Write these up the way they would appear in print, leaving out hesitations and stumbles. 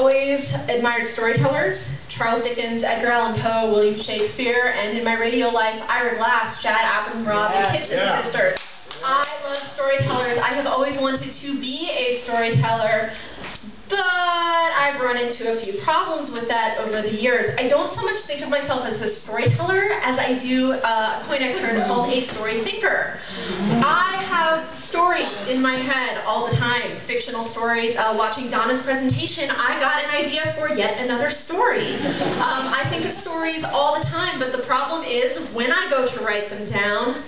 always admired storytellers, Charles Dickens, Edgar Allan Poe, William Shakespeare, and in my radio life, Ira Glass, Jad Abumrad, the Kitchen Sisters. I love storytellers. I have always wanted to be a storyteller, but I've run into a few problems with that over the years. I don't so much think of myself as a storyteller as I do a coin I've turned called a story thinker. I have stories in my head all the time, fictional stories. Watching Donna's presentation, I got an idea for yet another story. I think of stories all the time, but the problem is when I go to write them down,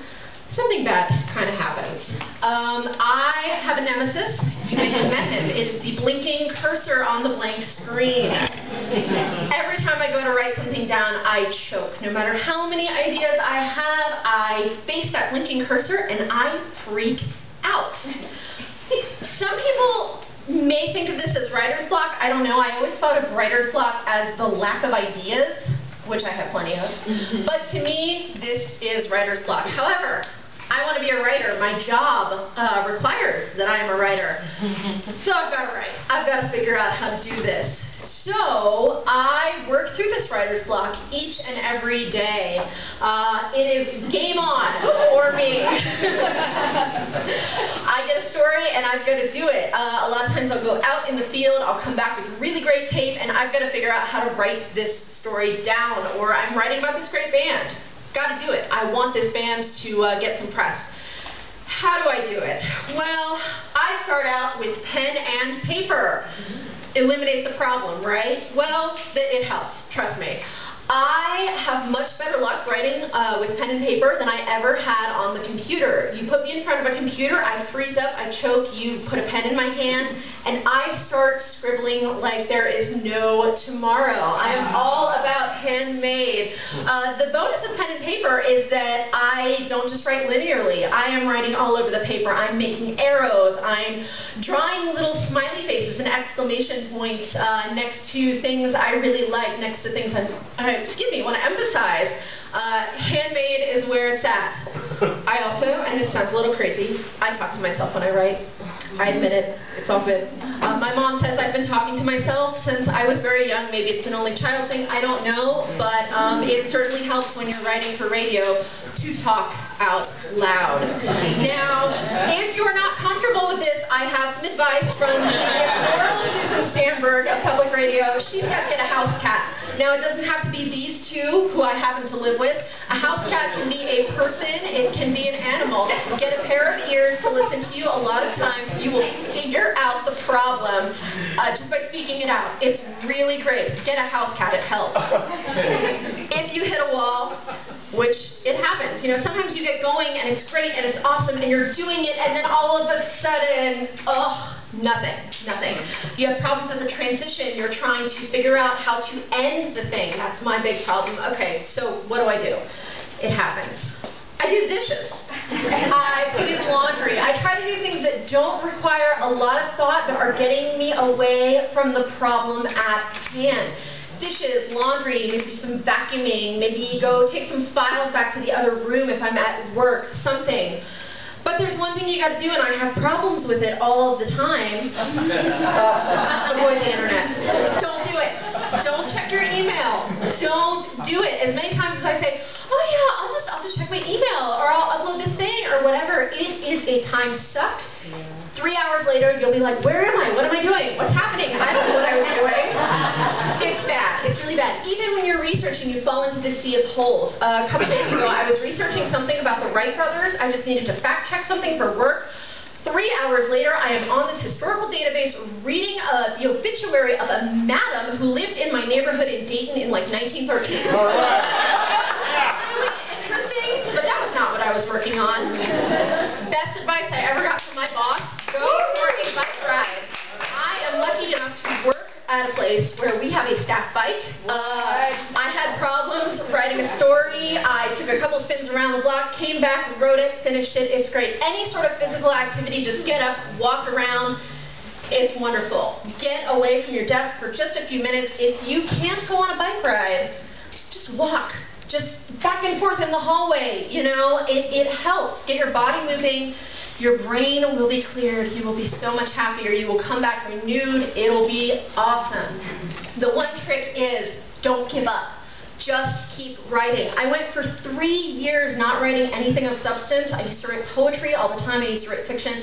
something bad kind of happens. I have a nemesis. You may have met him. It is the blinking cursor on the blank screen. Every time I go to write something down, I choke. No matter how many ideas I have, I face that blinking cursor and I freak out. Some people may think of this as writer's block. I don't know. I always thought of writer's block as the lack of ideas, which I have plenty of. But to me, this is writer's block. However, I want to be a writer. My job requires that I am a writer. So I've got to write. I've got to figure out how to do this. So I work through this writer's block each and every day. It is game on for me. I get a story and I've got to do it. A lot of times I'll go out in the field, I'll come back with really great tape, and I've got to figure out how to write this story down. Or I'm writing about this great band. Got to do it. I want this band to get some press. How do I do it? Well, I start out with pen and paper. Eliminate the problem, right? Well, it helps, trust me. I have much better luck writing with pen and paper than I ever had on the computer. You put me in front of a computer, I freeze up, I choke, you put a pen in my hand, and I start scribbling like there is no tomorrow. I am all about handmade. The bonus of pen and paper is that I don't just write linearly. I am writing all over the paper. I'm making arrows. I'm drawing little smiley faces and exclamation points next to things I really like, next to things I want to emphasize. Handmade is where it's at. I also, and this sounds a little crazy, I talk to myself when I write. I admit it. It's all good. My mom says I've been talking to myself since I was very young. Maybe it's an only child thing, I don't know, but it certainly helps when you're writing for radio to talk out loud. Now, if you're not comfortable with this, I have some advice from Laurel Susan Stamberg of Public Radio. She says get a house cat. Now, it doesn't have to be these two who I happen to live with. A house cat can be a person, it can be an animal. Get a pair of ears to listen to you. A lot of times you will figure out the problem just by speaking it out. It's really great. Get a house cat, it helps. If you hit a wall, which it happens. You know, sometimes you get going and it's great and it's awesome and you're doing it and then all of a sudden, nothing. You have problems with the transition. You're trying to figure out how to end the thing. That's my big problem. Okay, so what do? It happens. I do the dishes. I put in laundry. I try to do things that don't require a lot of thought but are getting me away from the problem at hand. Dishes, laundry, maybe do some vacuuming, maybe go take some files back to the other room if I'm at work, something. But there's one thing you gotta do, and I have problems with it all the time. Avoid the internet. Don't do it. Don't check your email. Don't do it. As many times as I say, oh yeah, I'll just check my email, or I'll upload this thing, or whatever, it is a time suck. 3 hours later, you'll be like, where am I? What am I doing? What's happening? I don't know what I was doing. It's bad. It's really bad. Even when you're researching, you fall into this sea of holes. A couple days ago, I was researching something about the Wright brothers. I just needed to fact check something for work. 3 hours later, I am on this historical database reading the obituary of a madam who lived in my neighborhood in Dayton in like 1913. All right. Really interesting, but that was not what I was working on. Best advice I ever got from my boss, go for a bike ride. I am lucky enough to work at a place where we have a staff bike. I had problems writing a story. I took a couple spins around the block, came back, wrote it, finished it. It's great. Any sort of physical activity, just get up, walk around. It's wonderful. Get away from your desk for just a few minutes. If you can't go on a bike ride, just walk. Just back and forth in the hallway, you know, it helps. Get your body moving. Your brain will be cleared. You will be so much happier. You will come back renewed. It'll be awesome. The one trick is don't give up. Just keep writing. I went for 3 years not writing anything of substance. I used to write poetry all the time. I used to write fiction.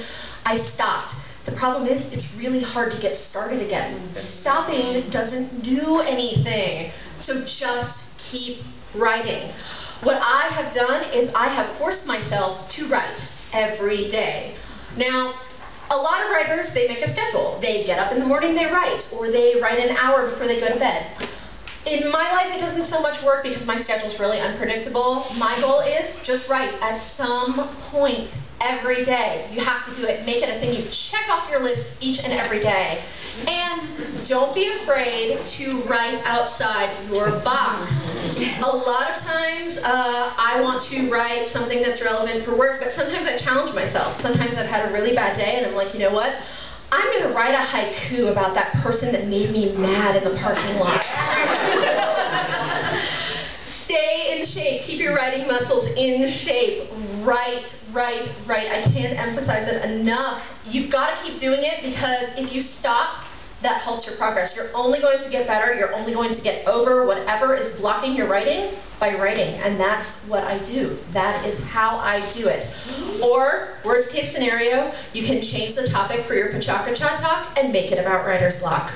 I stopped. The problem is it's really hard to get started again. Stopping doesn't do anything. So just keep writing. What I have done is I have forced myself to write every day. Now, a lot of writers, they make a schedule. They get up in the morning, they write, or they write an hour before they go to bed. In my life, it doesn't so much work because my schedule's really unpredictable. My goal is just write at some point every day. You have to do it. Make it a thing you check off your list each and every day. And don't be afraid to write outside your box. A lot of times, I want to write something that's relevant for work, but sometimes I challenge myself. Sometimes I've had a really bad day and I'm like, you know what? I'm going to write a haiku about that person that made me mad in the parking lot. Stay in shape. Keep your writing muscles in shape. Write, write, write. I can't emphasize it enough. You've got to keep doing it because if you stop, that halts your progress. You're only going to get better. You're only going to get over whatever is blocking your writing by writing. And that's what I do. That is how I do it. Or, worst case scenario, you can change the topic for your Pecha Kucha talk and make it about writer's block.